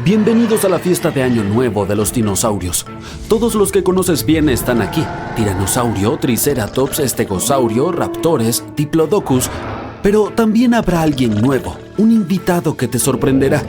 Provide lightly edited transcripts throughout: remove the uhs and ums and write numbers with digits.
Bienvenidos a la fiesta de Año Nuevo de los dinosaurios. Todos los que conoces bien están aquí. Tiranosaurio, Triceratops, Estegosaurio, Raptores, Diplodocus. Pero también habrá alguien nuevo, un invitado que te sorprenderá.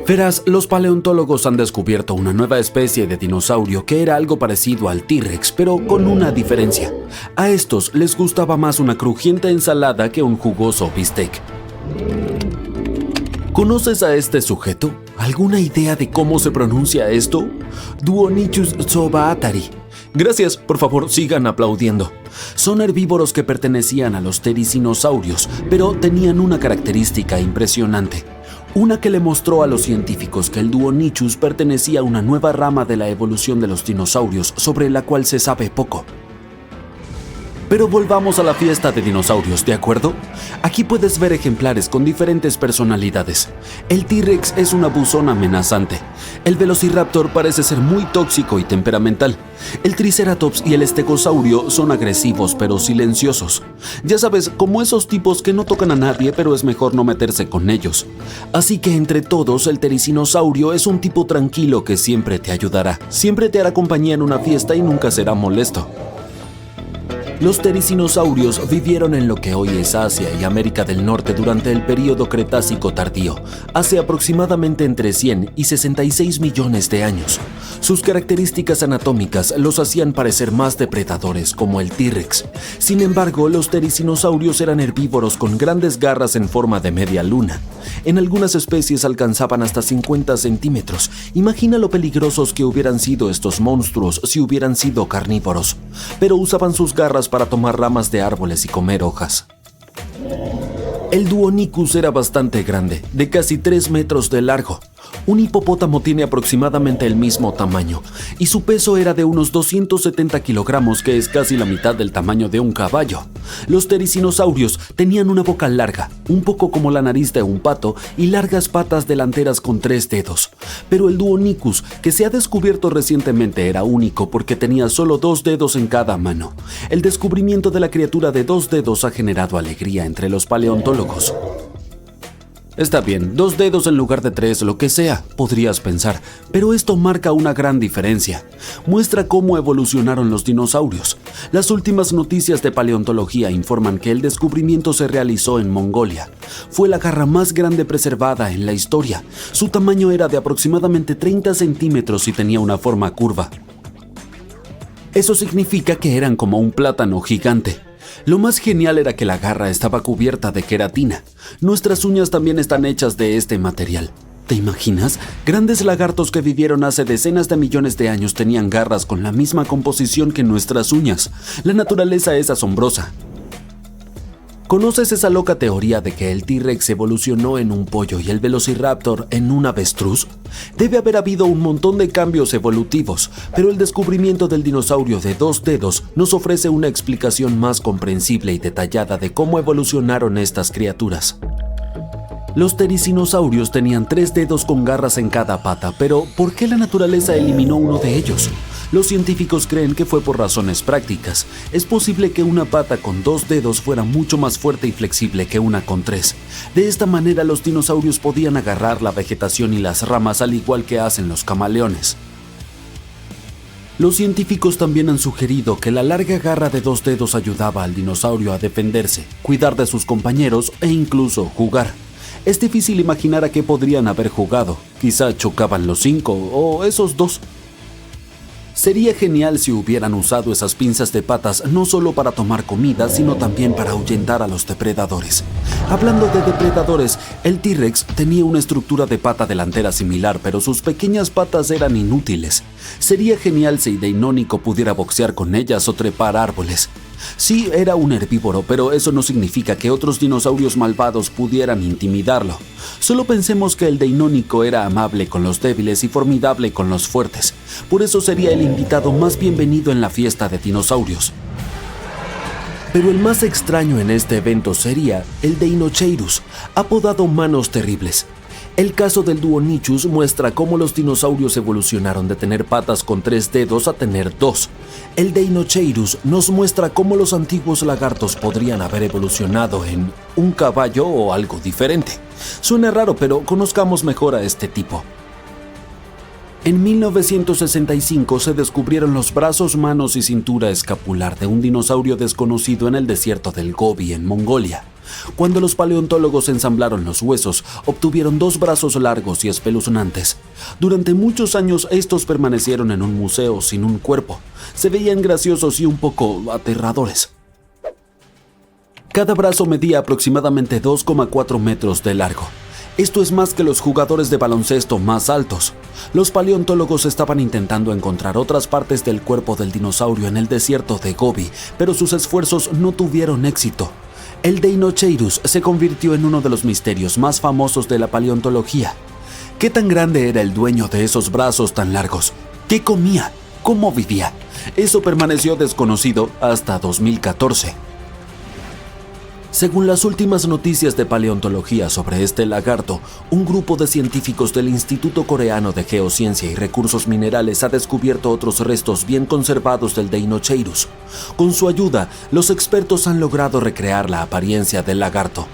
Verás, los paleontólogos han descubierto una nueva especie de dinosaurio que era algo parecido al T-Rex, pero con una diferencia. A estos les gustaba más una crujiente ensalada que un jugoso bistec. ¿Conoces a este sujeto? ¿Alguna idea de cómo se pronuncia esto? Duonichus zobaatari. Gracias, por favor, sigan aplaudiendo. Son herbívoros que pertenecían a los tericinosaurios, pero tenían una característica impresionante. Una que le mostró a los científicos que el Duonichus pertenecía a una nueva rama de la evolución de los dinosaurios sobre la cual se sabe poco. Pero volvamos a la fiesta de dinosaurios, ¿de acuerdo? Aquí puedes ver ejemplares con diferentes personalidades. El T-Rex es una buzón amenazante. El Velociraptor parece ser muy tóxico y temperamental. El Triceratops y el Estegosaurio son agresivos pero silenciosos. Ya sabes, como esos tipos que no tocan a nadie, pero es mejor no meterse con ellos. Así que entre todos, el Tericinosaurio es un tipo tranquilo que siempre te ayudará. Siempre te hará compañía en una fiesta y nunca será molesto. Los tericinosaurios vivieron en lo que hoy es Asia y América del Norte durante el período Cretácico tardío, hace aproximadamente entre 100 y 66 millones de años. Sus características anatómicas los hacían parecer más depredadores, como el T-Rex. Sin embargo, los tericinosaurios eran herbívoros con grandes garras en forma de media luna. En algunas especies alcanzaban hasta 50 centímetros. Imagina lo peligrosos que hubieran sido estos monstruos si hubieran sido carnívoros. Pero usaban sus garras para tomar ramas de árboles y comer hojas. El Duonicus era bastante grande, de casi 3 metros de largo. Un hipopótamo tiene aproximadamente el mismo tamaño, y su peso era de unos 270 kilogramos, que es casi la mitad del tamaño de un caballo. Los tericinosaurios tenían una boca larga, un poco como la nariz de un pato, y largas patas delanteras con 3 dedos. Pero el Duonicus, que se ha descubierto recientemente, era único porque tenía solo 2 dedos en cada mano. El descubrimiento de la criatura de 2 dedos ha generado alegría entre los paleontólogos. Está bien, 2 dedos en lugar de 3, lo que sea, podrías pensar, pero esto marca una gran diferencia. Muestra cómo evolucionaron los dinosaurios. Las últimas noticias de paleontología informan que el descubrimiento se realizó en Mongolia. Fue la garra más grande preservada en la historia. Su tamaño era de aproximadamente 30 centímetros y tenía una forma curva. Eso significa que eran como un plátano gigante. Lo más genial era que la garra estaba cubierta de queratina. Nuestras uñas también están hechas de este material. ¿Te imaginas? Grandes lagartos que vivieron hace decenas de millones de años tenían garras con la misma composición que nuestras uñas. La naturaleza es asombrosa. ¿Conoces esa loca teoría de que el T-Rex evolucionó en un pollo y el Velociraptor en un avestruz? Debe haber habido un montón de cambios evolutivos, pero el descubrimiento del dinosaurio de 2 dedos nos ofrece una explicación más comprensible y detallada de cómo evolucionaron estas criaturas. Los tericinosaurios tenían 3 dedos con garras en cada pata, pero ¿por qué la naturaleza eliminó uno de ellos? Los científicos creen que fue por razones prácticas. Es posible que una pata con 2 dedos fuera mucho más fuerte y flexible que una con 3. De esta manera los dinosaurios podían agarrar la vegetación y las ramas al igual que hacen los camaleones. Los científicos también han sugerido que la larga garra de 2 dedos ayudaba al dinosaurio a defenderse, cuidar de sus compañeros e incluso jugar. Es difícil imaginar a qué podrían haber jugado. Quizá chocaban los 5 o esos 2. Sería genial si hubieran usado esas pinzas de patas no solo para tomar comida, sino también para ahuyentar a los depredadores. Hablando de depredadores, el T-Rex tenía una estructura de pata delantera similar, pero sus pequeñas patas eran inútiles. Sería genial si Deinónico pudiera boxear con ellas o trepar árboles. Sí, era un herbívoro, pero eso no significa que otros dinosaurios malvados pudieran intimidarlo. Solo pensemos que el Deinónico era amable con los débiles y formidable con los fuertes. Por eso sería el invitado más bienvenido en la fiesta de dinosaurios. Pero el más extraño en este evento sería el Deinocheirus, apodado Manos Terribles. El caso del Duonichus muestra cómo los dinosaurios evolucionaron de tener patas con 3 dedos a tener 2. El Deinocheirus nos muestra cómo los antiguos lagartos podrían haber evolucionado en un caballo o algo diferente. Suena raro, pero conozcamos mejor a este tipo. En 1965 se descubrieron los brazos, manos y cintura escapular de un dinosaurio desconocido en el desierto del Gobi, en Mongolia. Cuando los paleontólogos ensamblaron los huesos, obtuvieron 2 brazos largos y espeluznantes. Durante muchos años estos permanecieron en un museo sin un cuerpo. Se veían graciosos y un poco aterradores. Cada brazo medía aproximadamente 2,4 metros de largo. Esto es más que los jugadores de baloncesto más altos. Los paleontólogos estaban intentando encontrar otras partes del cuerpo del dinosaurio en el desierto de Gobi, pero sus esfuerzos no tuvieron éxito. El Deinocheirus se convirtió en uno de los misterios más famosos de la paleontología. ¿Qué tan grande era el dueño de esos brazos tan largos? ¿Qué comía? ¿Cómo vivía? Eso permaneció desconocido hasta 2014. Según las últimas noticias de paleontología sobre este lagarto, un grupo de científicos del Instituto Coreano de Geociencia y Recursos Minerales ha descubierto otros restos bien conservados del Deinocheirus. Con su ayuda, los expertos han logrado recrear la apariencia del lagarto.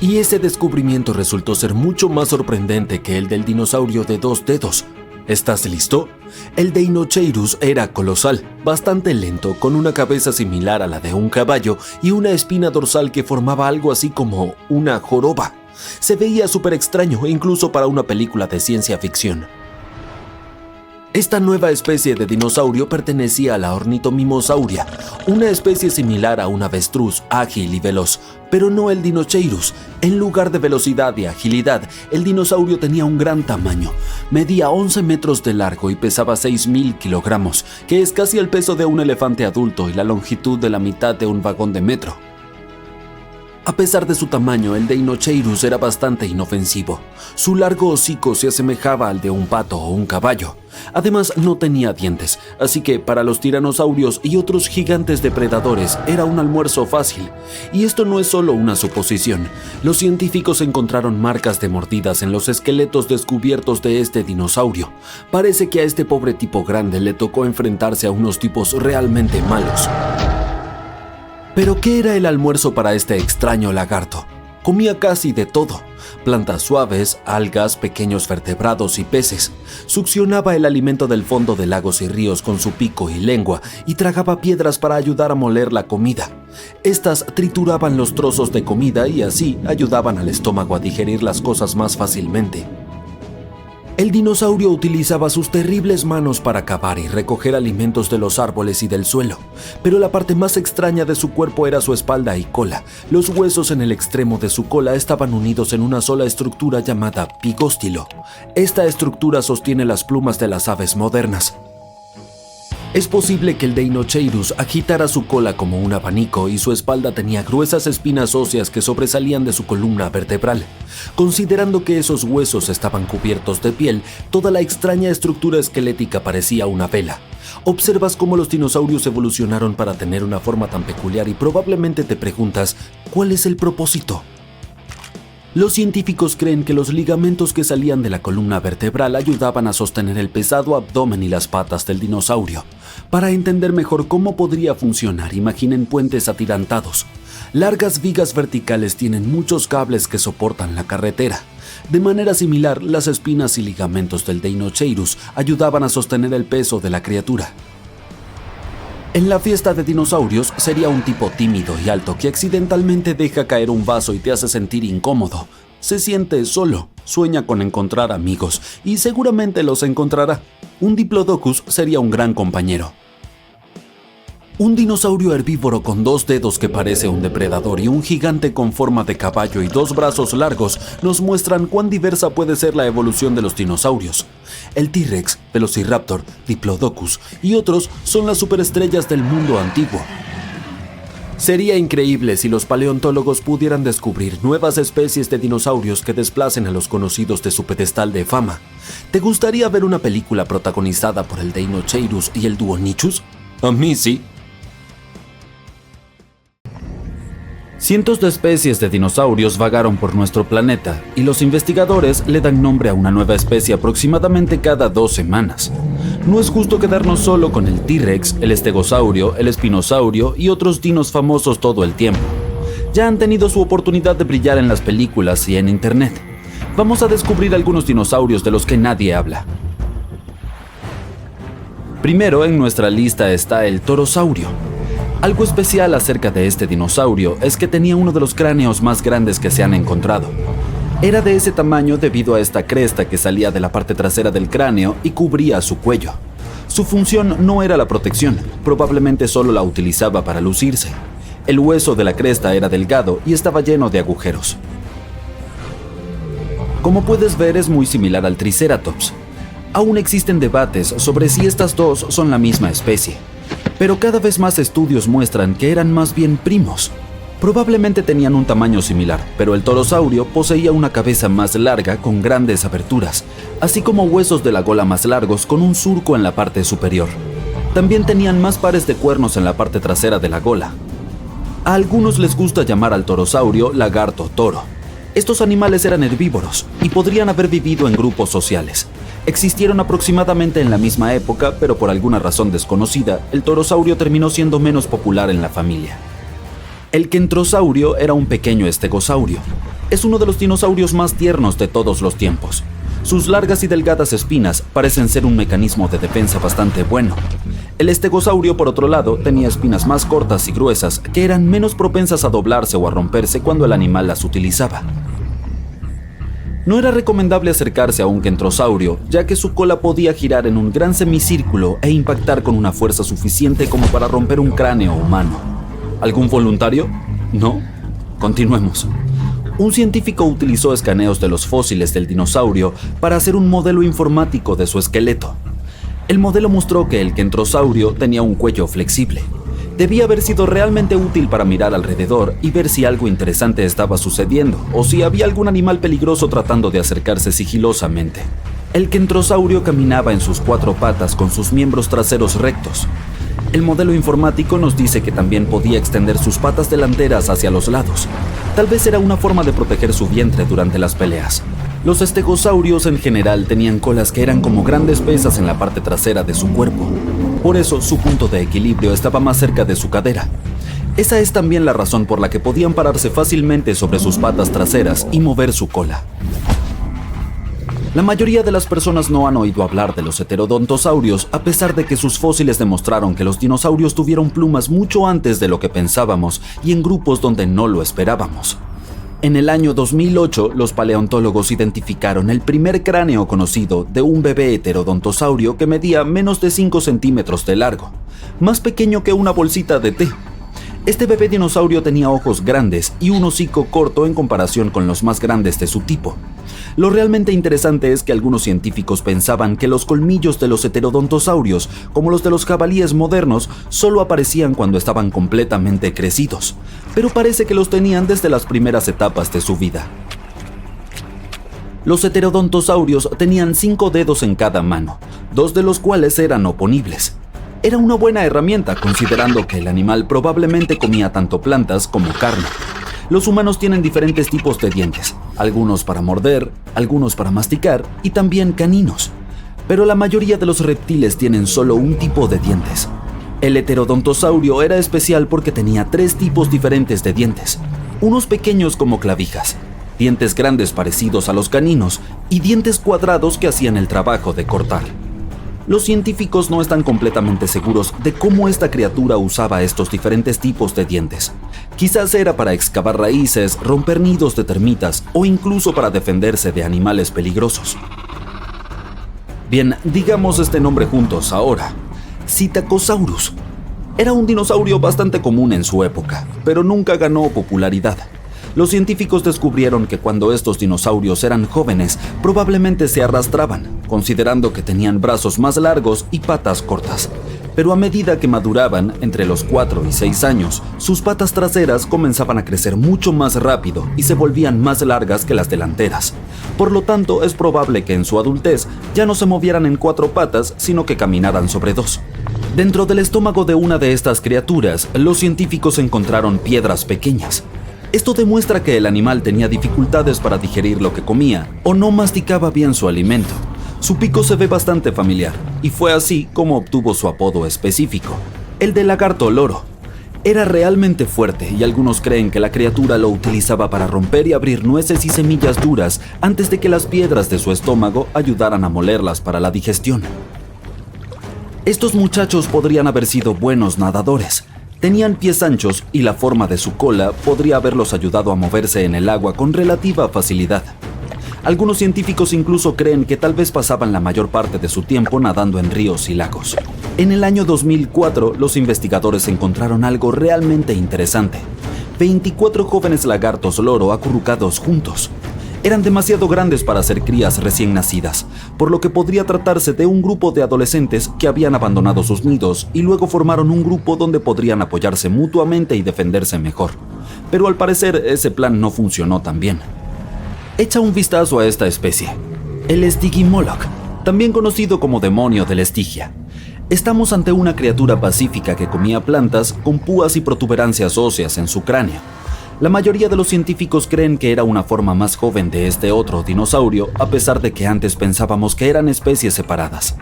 Y ese descubrimiento resultó ser mucho más sorprendente que el del dinosaurio de 2 dedos. ¿Estás listo? El Deinocheirus era colosal, bastante lento, con una cabeza similar a la de un caballo y una espina dorsal que formaba algo así como una joroba. Se veía súper extraño, incluso para una película de ciencia ficción. Esta nueva especie de dinosaurio pertenecía a la Ornitomimosauria, una especie similar a un avestruz, ágil y veloz, pero no el Deinocheirus. En lugar de velocidad y agilidad, el dinosaurio tenía un gran tamaño. Medía 11 metros de largo y pesaba 6.000 kilogramos, que es casi el peso de un elefante adulto y la longitud de la mitad de un vagón de metro. A pesar de su tamaño, el Deinocheirus era bastante inofensivo. Su largo hocico se asemejaba al de un pato o un caballo. Además, no tenía dientes, así que para los tiranosaurios y otros gigantes depredadores era un almuerzo fácil. Y esto no es solo una suposición. Los científicos encontraron marcas de mordidas en los esqueletos descubiertos de este dinosaurio. Parece que a este pobre tipo grande le tocó enfrentarse a unos tipos realmente malos. ¿Pero qué era el almuerzo para este extraño lagarto? Comía casi de todo: plantas suaves, algas, pequeños vertebrados y peces. Succionaba el alimento del fondo de lagos y ríos con su pico y lengua y tragaba piedras para ayudar a moler la comida. Estas trituraban los trozos de comida y así ayudaban al estómago a digerir las cosas más fácilmente. El dinosaurio utilizaba sus terribles manos para cavar y recoger alimentos de los árboles y del suelo, pero la parte más extraña de su cuerpo era su espalda y cola. Los huesos en el extremo de su cola estaban unidos en una sola estructura llamada pigóstilo. Esta estructura sostiene las plumas de las aves modernas. Es posible que el Deinocheirus agitara su cola como un abanico y su espalda tenía gruesas espinas óseas que sobresalían de su columna vertebral. Considerando que esos huesos estaban cubiertos de piel, toda la extraña estructura esquelética parecía una vela. Observas cómo los dinosaurios evolucionaron para tener una forma tan peculiar y probablemente te preguntas, ¿cuál es el propósito? Los científicos creen que los ligamentos que salían de la columna vertebral ayudaban a sostener el pesado abdomen y las patas del dinosaurio. Para entender mejor cómo podría funcionar, imaginen puentes atirantados. Largas vigas verticales tienen muchos cables que soportan la carretera. De manera similar, las espinas y ligamentos del Deinocheirus ayudaban a sostener el peso de la criatura. En la fiesta de dinosaurios sería un tipo tímido y alto que accidentalmente deja caer un vaso y te hace sentir incómodo. Se siente solo, sueña con encontrar amigos y seguramente los encontrará. Un Diplodocus sería un gran compañero. Un dinosaurio herbívoro con 2 dedos que parece un depredador y un gigante con forma de caballo y 2 brazos largos nos muestran cuán diversa puede ser la evolución de los dinosaurios. El T-Rex, Velociraptor, Diplodocus y otros son las superestrellas del mundo antiguo. Sería increíble si los paleontólogos pudieran descubrir nuevas especies de dinosaurios que desplacen a los conocidos de su pedestal de fama. ¿Te gustaría ver una película protagonizada por el Deinocheirus y el Duonichus? A mí sí. Cientos de especies de dinosaurios vagaron por nuestro planeta y los investigadores le dan nombre a una nueva especie aproximadamente cada 2 semanas. No es justo quedarnos solo con el T-Rex, el estegosaurio, el espinosaurio y otros dinos famosos todo el tiempo. Ya han tenido su oportunidad de brillar en las películas y en internet. Vamos a descubrir algunos dinosaurios de los que nadie habla. Primero en nuestra lista está el torosaurio. Algo especial acerca de este dinosaurio es que tenía uno de los cráneos más grandes que se han encontrado. Era de ese tamaño debido a esta cresta que salía de la parte trasera del cráneo y cubría su cuello. Su función no era la protección, probablemente solo la utilizaba para lucirse. El hueso de la cresta era delgado y estaba lleno de agujeros. Como puedes ver, es muy similar al Triceratops. Aún existen debates sobre si estas dos son la misma especie, pero cada vez más estudios muestran que eran más bien primos. Probablemente tenían un tamaño similar, pero el torosaurio poseía una cabeza más larga con grandes aberturas, así como huesos de la gola más largos con un surco en la parte superior. También tenían más pares de cuernos en la parte trasera de la gola. A algunos les gusta llamar al torosaurio lagarto toro. Estos animales eran herbívoros y podrían haber vivido en grupos sociales. Existieron aproximadamente en la misma época, pero por alguna razón desconocida, el torosaurio terminó siendo menos popular en la familia. El kentrosaurio era un pequeño estegosaurio. Es uno de los dinosaurios más tiernos de todos los tiempos. Sus largas y delgadas espinas parecen ser un mecanismo de defensa bastante bueno. El estegosaurio, por otro lado, tenía espinas más cortas y gruesas que eran menos propensas a doblarse o a romperse cuando el animal las utilizaba. No era recomendable acercarse a un kentrosaurio, ya que su cola podía girar en un gran semicírculo e impactar con una fuerza suficiente como para romper un cráneo humano. ¿Algún voluntario? ¿No? Continuemos. Un científico utilizó escaneos de los fósiles del dinosaurio para hacer un modelo informático de su esqueleto. El modelo mostró que el kentrosaurio tenía un cuello flexible. Debía haber sido realmente útil para mirar alrededor y ver si algo interesante estaba sucediendo o si había algún animal peligroso tratando de acercarse sigilosamente. El kentrosaurio caminaba en sus 4 patas con sus miembros traseros rectos. El modelo informático nos dice que también podía extender sus patas delanteras hacia los lados. Tal vez era una forma de proteger su vientre durante las peleas. Los estegosaurios en general tenían colas que eran como grandes pesas en la parte trasera de su cuerpo. Por eso su punto de equilibrio estaba más cerca de su cadera. Esa es también la razón por la que podían pararse fácilmente sobre sus patas traseras y mover su cola. La mayoría de las personas no han oído hablar de los heterodontosaurios, a pesar de que sus fósiles demostraron que los dinosaurios tuvieron plumas mucho antes de lo que pensábamos y en grupos donde no lo esperábamos. En el año 2008, los paleontólogos identificaron el primer cráneo conocido de un bebé heterodontosaurio que medía menos de 5 centímetros de largo, más pequeño que una bolsita de té. Este bebé dinosaurio tenía ojos grandes y un hocico corto en comparación con los más grandes de su tipo. Lo realmente interesante es que algunos científicos pensaban que los colmillos de los heterodontosaurios, como los de los jabalíes modernos, solo aparecían cuando estaban completamente crecidos, pero parece que los tenían desde las primeras etapas de su vida. Los heterodontosaurios tenían 5 dedos en cada mano, 2 de los cuales eran oponibles. Era una buena herramienta considerando que el animal probablemente comía tanto plantas como carne. Los humanos tienen diferentes tipos de dientes, algunos para morder, algunos para masticar y también caninos. Pero la mayoría de los reptiles tienen solo un tipo de dientes. El heterodontosaurio era especial porque tenía 3 tipos diferentes de dientes, unos pequeños como clavijas, dientes grandes parecidos a los caninos y dientes cuadrados que hacían el trabajo de cortar. Los científicos no están completamente seguros de cómo esta criatura usaba estos diferentes tipos de dientes. Quizás era para excavar raíces, romper nidos de termitas o incluso para defenderse de animales peligrosos. Bien, digamos este nombre juntos ahora. Psittacosaurus. Era un dinosaurio bastante común en su época, pero nunca ganó popularidad. Los científicos descubrieron que cuando estos dinosaurios eran jóvenes, probablemente se arrastraban, considerando que tenían brazos más largos y patas cortas. Pero a medida que maduraban, entre los 4 y 6 años, sus patas traseras comenzaban a crecer mucho más rápido y se volvían más largas que las delanteras. Por lo tanto, es probable que en su adultez ya no se movieran en 4 patas, sino que caminaran sobre 2. Dentro del estómago de una de estas criaturas, los científicos encontraron piedras pequeñas. Esto demuestra que el animal tenía dificultades para digerir lo que comía o no masticaba bien su alimento. Su pico se ve bastante familiar, y fue así como obtuvo su apodo específico, el de lagarto loro. Era realmente fuerte y algunos creen que la criatura lo utilizaba para romper y abrir nueces y semillas duras antes de que las piedras de su estómago ayudaran a molerlas para la digestión. Estos muchachos podrían haber sido buenos nadadores. Tenían pies anchos y la forma de su cola podría haberlos ayudado a moverse en el agua con relativa facilidad. Algunos científicos incluso creen que tal vez pasaban la mayor parte de su tiempo nadando en ríos y lagos. En el año 2004, los investigadores encontraron algo realmente interesante. 24 jóvenes lagartos loro acurrucados juntos. Eran demasiado grandes para ser crías recién nacidas, por lo que podría tratarse de un grupo de adolescentes que habían abandonado sus nidos y luego formaron un grupo donde podrían apoyarse mutuamente y defenderse mejor. Pero al parecer ese plan no funcionó tan bien. Echa un vistazo a esta especie, el Stygimoloch, también conocido como demonio de la Estigia. Estamos ante una criatura pacífica que comía plantas con púas y protuberancias óseas en su cráneo. La mayoría de los científicos creen que era una forma más joven de este otro dinosaurio, a pesar de que antes pensábamos que eran especies separadas.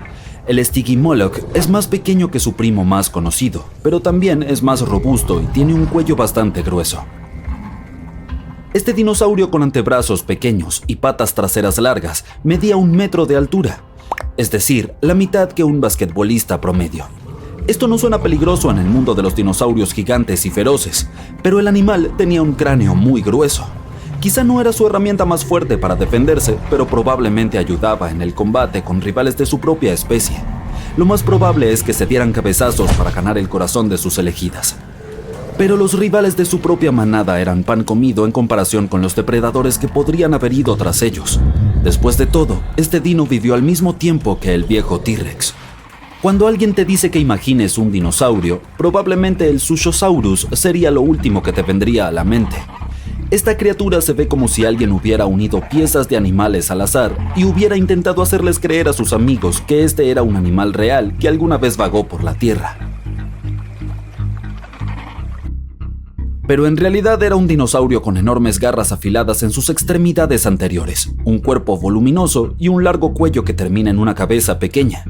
El Stygimoloch es más pequeño que su primo más conocido, pero también es más robusto y tiene un cuello bastante grueso. Este dinosaurio con antebrazos pequeños y patas traseras largas medía 1 metro de altura, es decir, la mitad que un basquetbolista promedio. Esto no suena peligroso en el mundo de los dinosaurios gigantes y feroces, pero el animal tenía un cráneo muy grueso. Quizá no era su herramienta más fuerte para defenderse, pero probablemente ayudaba en el combate con rivales de su propia especie. Lo más probable es que se dieran cabezazos para ganar el corazón de sus elegidas. Pero los rivales de su propia manada eran pan comido en comparación con los depredadores que podrían haber ido tras ellos. Después de todo, este dino vivió al mismo tiempo que el viejo T-Rex. Cuando alguien te dice que imagines un dinosaurio, probablemente el Sushosaurus sería lo último que te vendría a la mente. Esta criatura se ve como si alguien hubiera unido piezas de animales al azar y hubiera intentado hacerles creer a sus amigos que este era un animal real que alguna vez vagó por la Tierra. Pero en realidad era un dinosaurio con enormes garras afiladas en sus extremidades anteriores, un cuerpo voluminoso y un largo cuello que termina en una cabeza pequeña.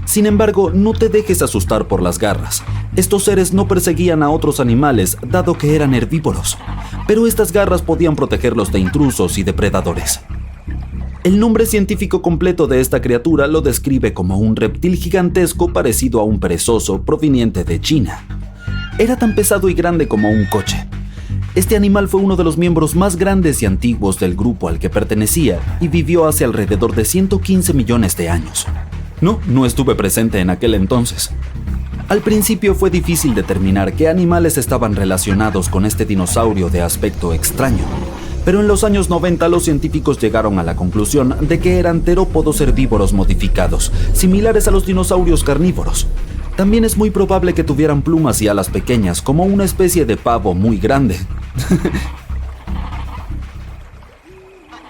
Sin embargo, no te dejes asustar por las garras. Estos seres no perseguían a otros animales, dado que eran herbívoros, pero estas garras podían protegerlos de intrusos y depredadores. El nombre científico completo de esta criatura lo describe como un reptil gigantesco parecido a un perezoso proveniente de China. Era tan pesado y grande como un coche. Este animal fue uno de los miembros más grandes y antiguos del grupo al que pertenecía y vivió hace alrededor de 115 millones de años. No estuve presente en aquel entonces. Al principio fue difícil determinar qué animales estaban relacionados con este dinosaurio de aspecto extraño, pero en los años 90 los científicos llegaron a la conclusión de que eran terópodos herbívoros modificados, similares a los dinosaurios carnívoros. También es muy probable que tuvieran plumas y alas pequeñas, como una especie de pavo muy grande.